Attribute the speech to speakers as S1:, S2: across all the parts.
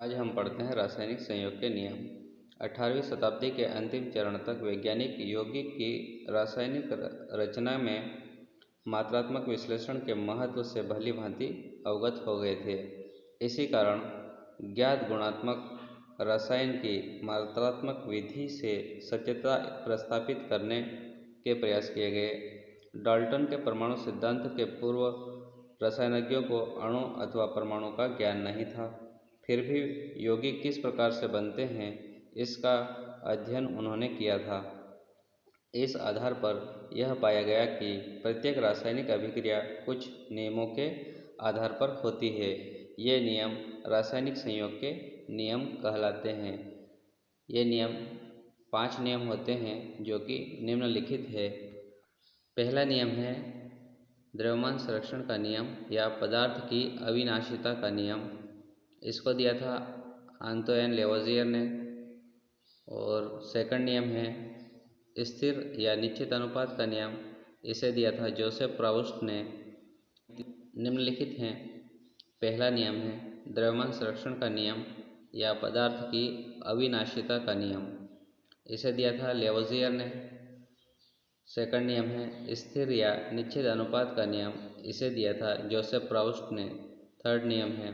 S1: आज हम पढ़ते हैं रासायनिक संयोग के नियम। 18वीं शताब्दी के अंतिम चरण तक वैज्ञानिक यौगिक की रासायनिक रचना में मात्रात्मक विश्लेषण के महत्व से भली भांति अवगत हो गए थे। इसी कारण ज्ञात गुणात्मक रसायन की मात्रात्मक विधि से सत्यता प्रस्थापित करने के प्रयास किए गए। डाल्टन के परमाणु सिद्धांत के पूर्व रसायनज्ञों को अणु अथवा परमाणु का ज्ञान नहीं था। फिर भी यौगिक किस प्रकार से बनते हैं इसका अध्ययन उन्होंने किया था। इस आधार पर यह पाया गया कि प्रत्येक रासायनिक अभिक्रिया कुछ नियमों के आधार पर होती है। ये नियम रासायनिक संयोग के नियम कहलाते हैं। ये नियम 5 नियम होते हैं जो कि निम्नलिखित है। पहला नियम है द्रव्यमान संरक्षण का नियम या पदार्थ की अविनाशिता का नियम। इसको दिया था आंतोइन लेवोजियर ने। और सेकंड नियम है स्थिर या निश्चित अनुपात का नियम। इसे दिया था जोसेफ प्राउस्ट ने। निम्नलिखित हैं। पहला नियम है द्रव्यमान संरक्षण का नियम या पदार्थ की अविनाशिता का नियम। इसे दिया था लेवोजियर ने। सेकंड नियम है स्थिर या निश्चित अनुपात का नियम। इसे दिया था जोसेफ प्राउस्ट ने। थर्ड नियम है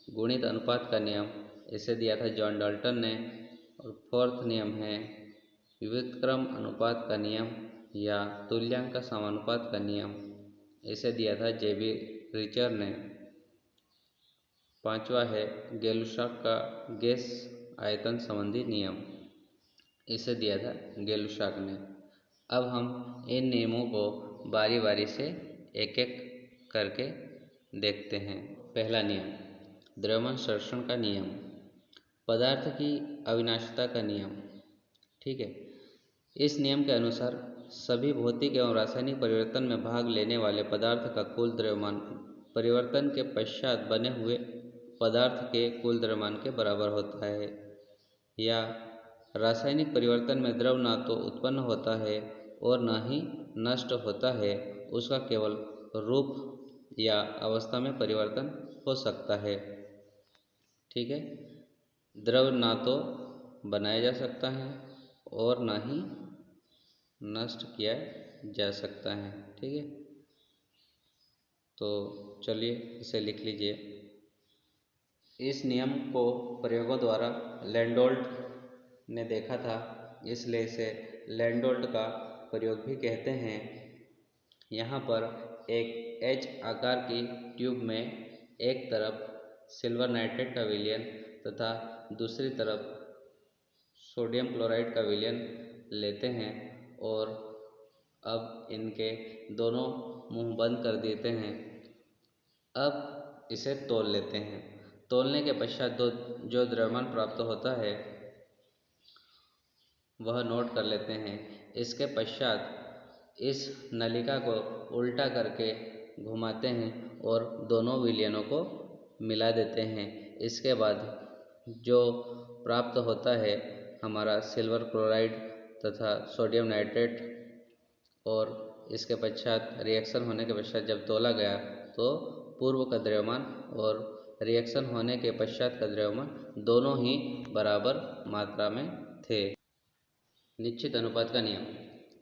S1: गुणित अनुपात का नियम। इसे दिया था जॉन डाल्टन ने। और फोर्थ नियम है व्युत्क्रम अनुपात का नियम या तुल्यांक समानुपात का नियम। इसे दिया था जेबी रिचर ने। पांचवा है गेलुशाक का गैस आयतन संबंधी नियम। इसे दिया था गेलुशाक ने। अब हम इन नियमों को बारी बारी से एक एक करके देखते हैं। पहला नियम द्रव्यमान संरक्षण का नियम, पदार्थ की अविनाशिता का नियम। ठीक है। इस नियम के अनुसार सभी भौतिक एवं रासायनिक परिवर्तन में भाग लेने वाले पदार्थ का कुल द्रव्यमान परिवर्तन के पश्चात बने हुए पदार्थ के कुल द्रव्यमान के बराबर होता है। या रासायनिक परिवर्तन में द्रव ना तो उत्पन्न होता है और न ही नष्ट होता है, उसका केवल रूप या अवस्था में परिवर्तन हो सकता है। ठीक है। द्रव ना तो बनाया जा सकता है और ना ही नष्ट किया जा सकता है। ठीक है। तो चलिए इसे लिख लीजिए। इस नियम को प्रयोगों द्वारा लैंडोल्ट ने देखा था, इसलिए इसे लैंडोल्ट का प्रयोग भी कहते हैं। यहाँ पर एक एच आकार की ट्यूब में एक तरफ सिल्वर नाइट्रेट का विलयन तथा दूसरी तरफ सोडियम क्लोराइड का विलयन लेते हैं और अब इनके दोनों मुंह बंद कर देते हैं। अब इसे तौल लेते हैं। तौलने के पश्चात जो द्रव्यमान प्राप्त होता है वह नोट कर लेते हैं। इसके पश्चात इस नलिका को उल्टा करके घुमाते हैं और दोनों विलयनों को मिला देते हैं। इसके बाद जो प्राप्त होता है हमारा सिल्वर क्लोराइड तथा सोडियम नाइट्रेट, और इसके पश्चात रिएक्शन होने के पश्चात जब तोला गया तो पूर्व का द्रव्यमान और रिएक्शन होने के पश्चात का द्रव्यमान दोनों ही बराबर मात्रा में थे। निश्चित अनुपात का नियम।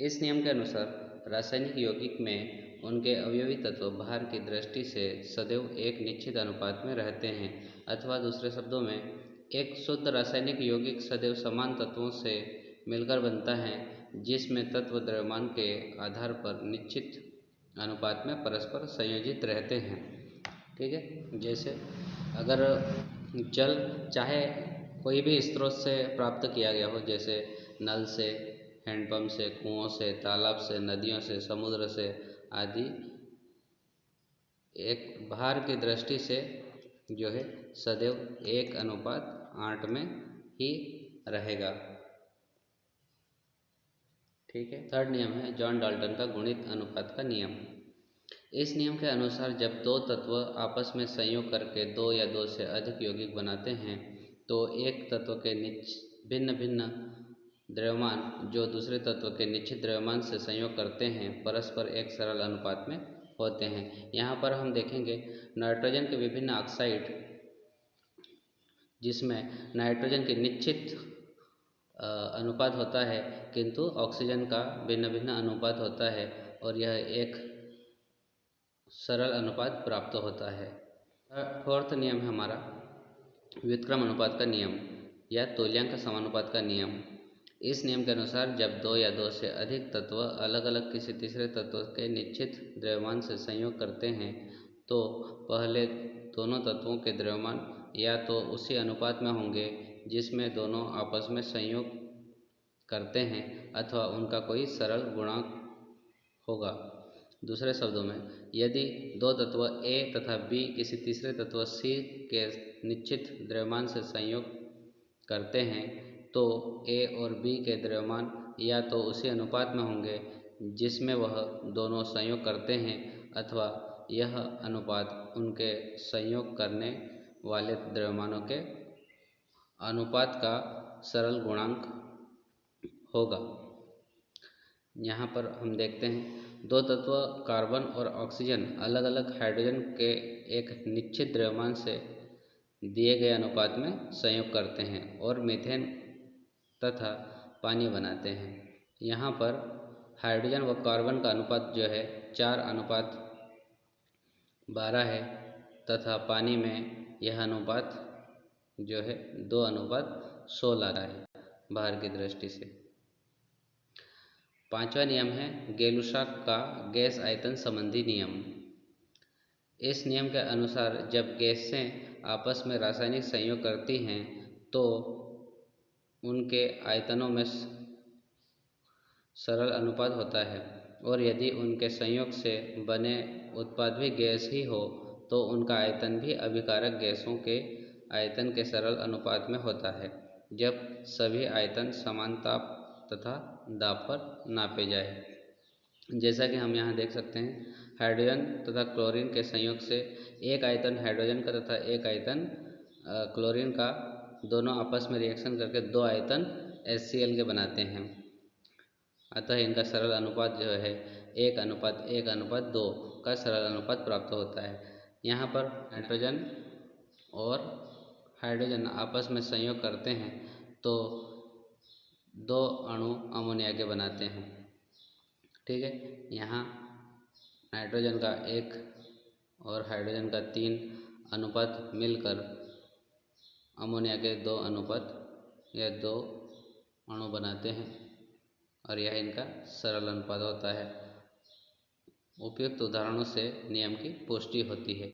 S1: इस नियम के अनुसार रासायनिक यौगिक में उनके अवयवी तत्व भार की दृष्टि से सदैव एक निश्चित अनुपात में रहते हैं, अथवा दूसरे शब्दों में एक शुद्ध रासायनिक यौगिक सदैव समान तत्वों से मिलकर बनता है जिसमें तत्व द्रव्यमान के आधार पर निश्चित अनुपात में परस्पर संयोजित रहते हैं। ठीक है। जैसे अगर जल चाहे कोई भी स्रोत से प्राप्त किया गया हो, जैसे नल से, हैंडपंप से, कुओं से, तालाब से, नदियों से, समुद्र से आदि, एक भार की दृष्टि से जो है सदैव 1:8 में ही रहेगा। ठीक है। थर्ड नियम है जॉन डाल्टन का गुणित अनुपात का नियम। इस नियम के अनुसार जब दो तत्व आपस में संयोग करके दो या दो से अधिक यौगिक बनाते हैं तो एक तत्व के भिन्न भिन्न द्रव्यमान जो दूसरे तत्व के निश्चित द्रव्यमान से संयोग करते हैं परस्पर एक सरल अनुपात में होते हैं। यहाँ पर हम देखेंगे नाइट्रोजन के विभिन्न ऑक्साइड जिसमें नाइट्रोजन की निश्चित अनुपात होता है, किंतु ऑक्सीजन का भिन्न भिन्न अनुपात होता है और यह एक सरल अनुपात प्राप्त होता है। फोर्थ नियम है हमारा व्युत्क्रम अनुपात का नियम या तुल्यांक समानुपात का नियम। इस नियम के अनुसार जब दो या दो से अधिक तत्व अलग अलग किसी तीसरे तत्व के निश्चित द्रव्यमान से संयोग करते हैं तो पहले दोनों तत्वों के द्रव्यमान या तो उसी अनुपात में होंगे जिसमें दोनों आपस में संयोग करते हैं अथवा उनका कोई सरल गुणांक होगा। दूसरे शब्दों में, यदि दो तत्व A तथा B किसी तीसरे तत्व C के निश्चित द्रव्यमान से संयोग करते हैं तो A और B के द्रव्यमान या तो उसी अनुपात में होंगे जिसमें वह दोनों संयोग करते हैं अथवा यह अनुपात उनके संयोग करने वाले द्रव्यमानों के अनुपात का सरल गुणांक होगा। यहाँ पर हम देखते हैं दो तत्व कार्बन और ऑक्सीजन अलग अलग हाइड्रोजन के एक निश्चित द्रव्यमान से दिए गए अनुपात में संयोग करते हैं और मीथेन तथा पानी बनाते हैं। यहाँ पर हाइड्रोजन व कार्बन का अनुपात जो है 4:12 है तथा पानी में यह अनुपात जो है 2:16 है बाहर की दृष्टि से। पांचवा नियम है गै-लुसाक का गैस आयतन संबंधी नियम। इस नियम के अनुसार जब गैसें आपस में रासायनिक संयोग करती हैं तो उनके आयतनों में सरल अनुपात होता है और यदि उनके संयोग से बने उत्पाद भी गैस ही हो तो उनका आयतन भी अभिकारक गैसों के आयतन के सरल अनुपात में होता है जब सभी आयतन समान ताप तथा दाब पर नापे जाए। जैसा कि हम यहाँ देख सकते हैं हाइड्रोजन तथा क्लोरीन के संयोग से एक आयतन हाइड्रोजन का तथा एक आयतन क्लोरीन का दोनों आपस में रिएक्शन करके दो आयतन HCl के बनाते हैं। अतः इनका सरल अनुपात जो है 1:1:2 का सरल अनुपात प्राप्त होता है। यहाँ पर नाइट्रोजन और हाइड्रोजन आपस में संयोग करते हैं तो दो अणु अमोनिया के बनाते हैं। ठीक है, यहाँ नाइट्रोजन का 1 और हाइड्रोजन का 3 अनुपात मिलकर अमोनिया के 2 अनुपात या 2 अणु बनाते हैं और यह इनका सरल अनुपात होता है। उपयुक्त उदाहरणों से नियम की पुष्टि होती है।